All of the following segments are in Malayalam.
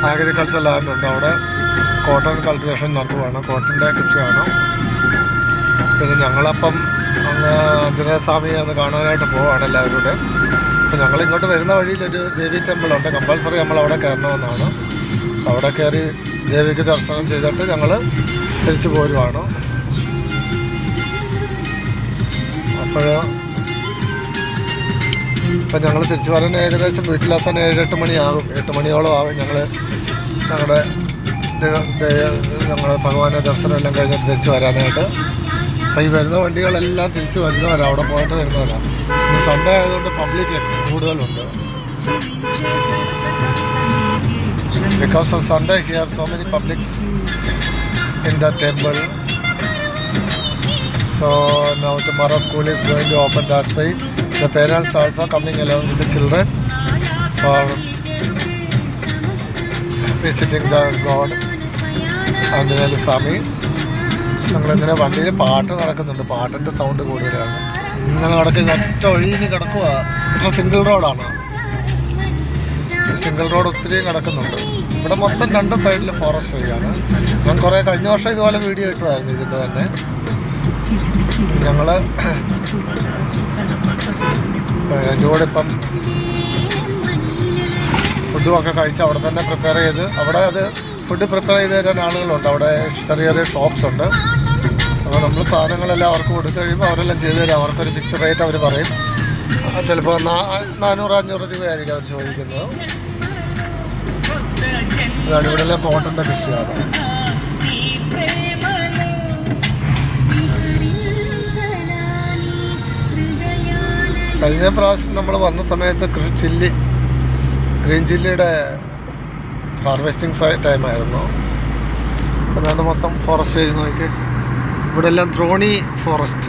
അഗ്രികൾച്ചർ ലാൻഡ് ഉണ്ട്. അവിടെ കോട്ടൺ കൾട്ടിവേഷൻ നടത്തുകയാണ്, കോട്ടൻ്റെ കൃഷിയാണ്. പിന്നെ ഞങ്ങളപ്പം അങ്ങ് ആഞ്ജനേയസ്വാമി അത് കാണാനായിട്ട് പോവുകയാണ് എല്ലാവരുടെ. അപ്പോൾ ഞങ്ങൾ ഇങ്ങോട്ട് വരുന്ന വഴിയിലൊരു ദേവി ടെമ്പിളുണ്ട്, കമ്പൾസറി നമ്മൾ അവിടെ കയറണമെന്നാണ്. അവിടെ കയറി ദേവിക്ക് ദർശനം ചെയ്തിട്ട് ഞങ്ങൾ തിരിച്ചു പോരുവാണ്. അപ്പോൾ ഇപ്പം ഞങ്ങൾ തിരിച്ചു വരാൻ ഏകദേശം വീട്ടിലെത്താൻ 7-8 മണിയാകും, 8 മണിയോളം ആകും. ഞങ്ങളുടെ ഭഗവാന്റെ ദർശനം എല്ലാം കഴിഞ്ഞിട്ട് തിരിച്ചു വരാനായിട്ട്. അപ്പം ഈ വരുന്ന വണ്ടികളെല്ലാം തിരിച്ച് വരുന്നവരാണ്, അവിടെ പോയിട്ട് വരുന്നവരാണ്. ഇന്ന് സൺഡേ ആയതുകൊണ്ട് പബ്ലിക് കൂടുതലുണ്ട്. Because of Sunday here so many public's in the temple. So now tomorrow school is going to open, that's why the parents also coming along with the children for visiting the God Anjaneyaswami. നമ്മളിങ്ങനെ വണ്ടിയിൽ പാട്ട് നടക്കുന്നുണ്ട്, പാട്ടിൻ്റെ സൗണ്ട് കൂടുതലാണ്. ഇങ്ങനെ കിടക്കുന്ന ഒറ്റ ഒഴിഞ്ഞ് കിടക്കുക. പക്ഷേ സിംഗിൾ റോഡാണ്, സിംഗിൾ റോഡ് ഒത്തിരി കിടക്കുന്നുണ്ട്. ഇവിടെ മൊത്തം 2 സൈഡിൽ ഫോറസ്റ്റ് ഏരിയയാണ്. ഞാൻ കുറേ കഴിഞ്ഞ വർഷം ഇതുപോലെ വീഡിയോ ഇട്ടതായിരുന്നു ഇതിൻ്റെ തന്നെ. ഞങ്ങൾ എൻ്റെ കൂടെ ഇപ്പം ഫുഡും ഒക്കെ കഴിച്ച് അവിടെ തന്നെ പ്രിപ്പയർ ചെയ്ത്, അവിടെ അത് ഫുഡ് പ്രിപ്പയർ ചെയ്ത് തരാൻ ആളുകളുണ്ട്. അവിടെ ചെറിയ ചെറിയ ഷോപ്സ് ഉണ്ട്. അപ്പോൾ നമ്മൾ സാധനങ്ങളെല്ലാം അവർക്ക് കൊടുത്തു കഴിയുമ്പോൾ അവരെല്ലാം ചെയ്തു തരും. അവർക്കൊരു ഫിക്സ്ഡ് റേറ്റ് അവർ പറയും. ചിലപ്പോൾ 400-500 രൂപയായിരിക്കും അവർ ചോദിക്കുന്നത്. അതാണ് ഇവിടെ എല്ലാം കോട്ടൻ്റെ കൃഷിയാണ്. കഴിഞ്ഞ പ്രാവശ്യം നമ്മൾ വന്ന സമയത്ത് ഗ്രീൻ ചില്ലിയുടെ ഹാർവെസ്റ്റിംഗ് ടൈമായിരുന്നു. അതാണ് മൊത്തം ഫോറസ്റ്റ് ചെയ്ത് നോക്കി. ഇവിടെ എല്ലാം ത്രോണി ഫോറസ്റ്റ്.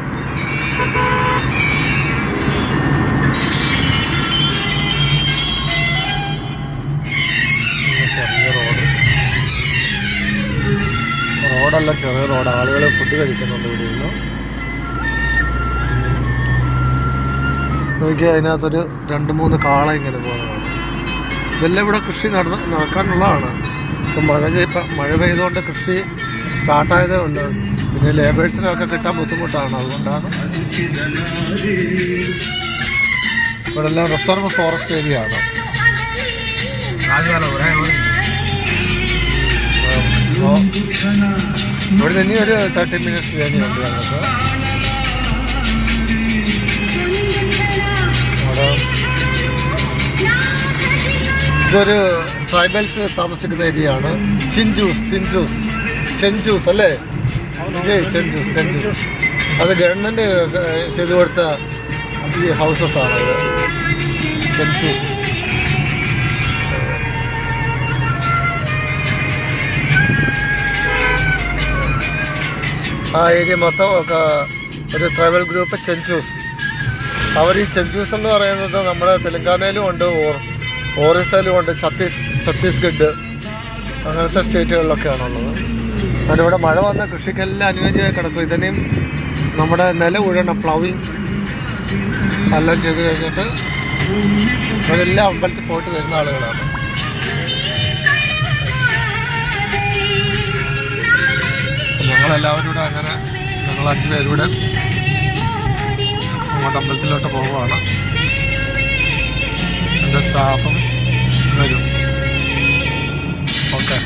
ചെറിയ റോഡല്ല, ചെറിയ റോഡ്. ആളുകൾ ഫുഡ് കഴിക്കുന്നുണ്ട് ഇവിടെ ഇരുന്ന്. നോക്കി അതിനകത്തൊരു 2-3 കാള ഇങ്ങനെ പോകുന്നതാണ്. ഇതെല്ലാം ഇവിടെ കൃഷി നടക്കാനുള്ളതാണ്. ഇപ്പം മഴ പെയ്തുകൊണ്ട് കൃഷി സ്റ്റാർട്ടായതേ ഉണ്ട്. പിന്നെ ലേബേഴ്സിനൊക്കെ കിട്ടാൻ ബുദ്ധിമുട്ടാണ്. അതുകൊണ്ടാണ് ഇവിടെ എല്ലാം റിസർവ് ഫോറസ്റ്റ് ഏരിയ ആണ്. ഇവിടെ തന്നെ ഒരു 30 മിനിറ്റ്സ് ജേർണി ഉണ്ട് ഞങ്ങൾക്ക്. ഇതൊരു ട്രൈബൽസ് താമസിക്കുന്ന ഏരിയ ആണ്. ചെഞ്ചൂസ് അല്ലേ വിജയ്? ചെഞ്ചൂസ് അത് ഗവൺമെൻറ് ചെയ്തു കൊടുത്ത ഈ ഹൗസസ് ആണത്, ചെഞ്ചൂസ്. ആ ഏരിയ മൊത്തം ഒക്കെ ഒരു ട്രൈബൽ ഗ്രൂപ്പ് ചെഞ്ചൂസ്. അവർ ഈ ചെഞ്ചൂസ് എന്ന് പറയുന്നത് നമ്മുടെ തെലങ്കാനയിലും ഉണ്ട്, ഒറീസയിലും ഉണ്ട്, ഛത്തീസ്ഗഡ് അങ്ങനത്തെ സ്റ്റേറ്റുകളിലൊക്കെയാണുള്ളത്. അതിവിടെ മഴ വന്ന കൃഷിക്കെല്ലാം അനുയോജ്യമായി കിടക്കും. ഇതിനെയും നമ്മുടെ നില ഉഴണം, പ്ലവിങ് എല്ലാം ചെയ്ത് കഴിഞ്ഞിട്ട് ഇവരെല്ലാം അമ്പലത്തിൽ പോയിട്ട് വരുന്ന ആളുകളാണ്. ഞങ്ങളെല്ലാവരും കൂടെ അങ്ങനെ ഞങ്ങൾ 5 പേരൂടെ അങ്ങോട്ട് അമ്പലത്തിലോട്ട് പോവുകയാണ്. എൻ്റെ സ്റ്റാഫും വരും. ഓക്കെ.